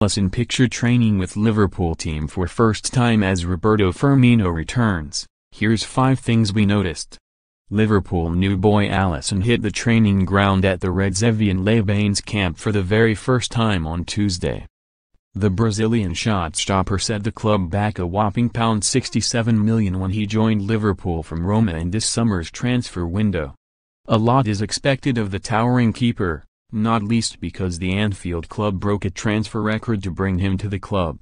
Alisson pictured training with Liverpool team for first time as Roberto Firmino returns. Here's 5 things we noticed. Liverpool new boy Alisson hit the training ground at the Reds Evian-les-Bains camp for the very first time on Tuesday. The Brazilian shot-stopper set the club back a whopping £67 million when he joined Liverpool from Roma in this summer's transfer window. A lot is expected of the towering keeper, not least because the Anfield club broke a transfer record to bring him to the club.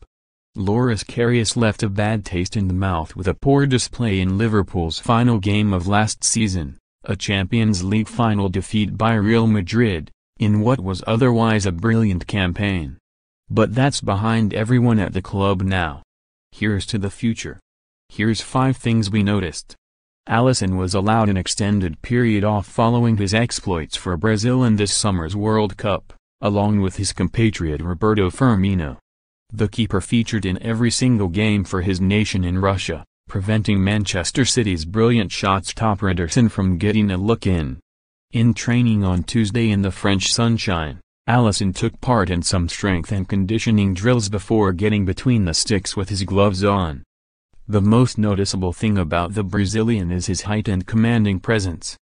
Loris Karius left a bad taste in the mouth with a poor display in Liverpool's final game of last season, a Champions League final defeat by Real Madrid, in what was otherwise a brilliant campaign. But that's behind everyone at the club now. Here's to the future. Here's 5 things we noticed. Alisson was allowed an extended period off following his exploits for Brazil in this summer's World Cup, along with his compatriot Roberto Firmino. The keeper featured in every single game for his nation in Russia, preventing Manchester City's brilliant shot-stopper Ederson from getting a look in. In training on Tuesday in the French sunshine, Alisson took part in some strength and conditioning drills before getting between the sticks with his gloves on. The most noticeable thing about the Brazilian is his height and commanding presence.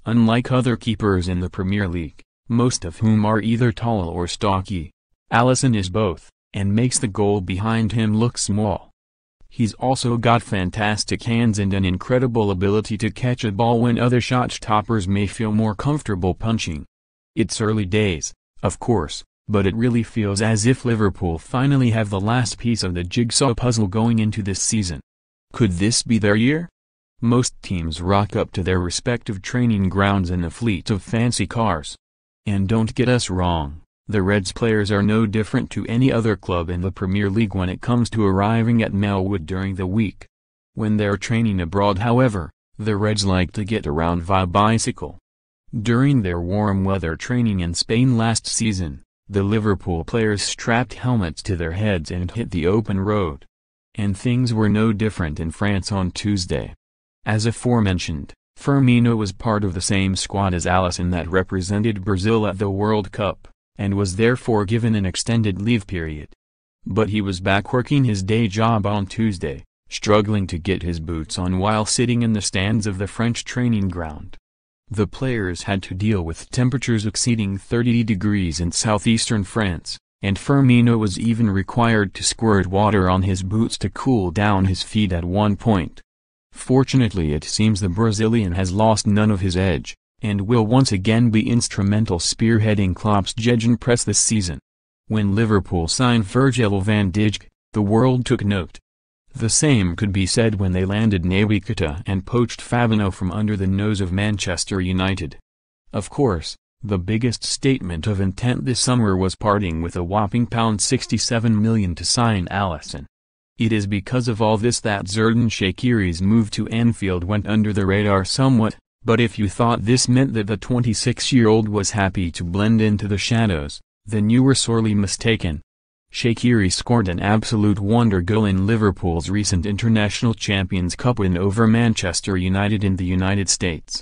Unlike other keepers in the Premier League, most of whom are either tall or stocky, Alisson is both, and makes the goal behind him look small. He's also got fantastic hands and an incredible ability to catch a ball when other shot-stoppers may feel more comfortable punching. It's early days, of course, but it really feels as if Liverpool finally have the last piece of the jigsaw puzzle going into this season. Could this be their year? Most teams rock up to their respective training grounds in a fleet of fancy cars. And don't get us wrong, the Reds players are no different to any other club in the Premier League when it comes to arriving at Melwood during the week. When they're training abroad, however, the Reds like to get around via bicycle. During their warm weather training in Spain last season, the Liverpool players strapped helmets to their heads and hit the open road. And things were no different in France on Tuesday. As aforementioned, Firmino was part of the same squad as Alisson that represented Brazil at the World Cup, and was therefore given an extended leave period. But he was back working his day job on Tuesday, struggling to get his boots on while sitting in the stands of the French training ground. The players had to deal with temperatures exceeding 30 degrees in southeastern France, and Firmino was even required to squirt water on his boots to cool down his feet at one point. Fortunately, it seems the Brazilian has lost none of his edge, and will once again be instrumental spearheading Klopp's gegenpress this season. When Liverpool signed Virgil van Dijk, the world took note. The same could be said when they landed Naby Keita and poached Fabinho from under the nose of Manchester United. Of course, the biggest statement of intent this summer was parting with a whopping £67 million to sign Alisson. It is because of all this that Xherdan Shaqiri's move to Anfield went under the radar somewhat, but if you thought this meant that the 26-year-old was happy to blend into the shadows, then you were sorely mistaken. Shaqiri scored an absolute wonder goal in Liverpool's recent International Champions Cup win over Manchester United in the United States.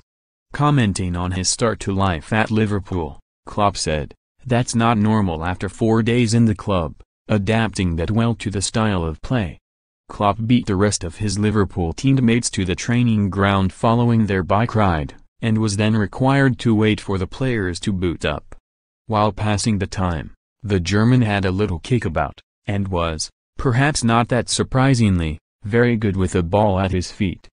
Commenting on his start to life at Liverpool, Klopp said, "That's not normal after 4 days in the club, adapting that well to the style of play." Klopp beat the rest of his Liverpool teammates to the training ground following their bike ride, and was then required to wait for the players to boot up. While passing the time, the German had a little kickabout, and was, perhaps not that surprisingly, very good with a ball at his feet.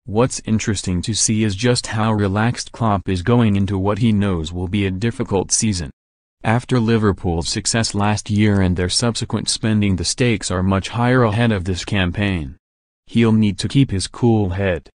What's interesting to see is just how relaxed Klopp is going into what he knows will be a difficult season. After Liverpool's success last year and their subsequent spending, the stakes are much higher ahead of this campaign. He'll need to keep his cool head,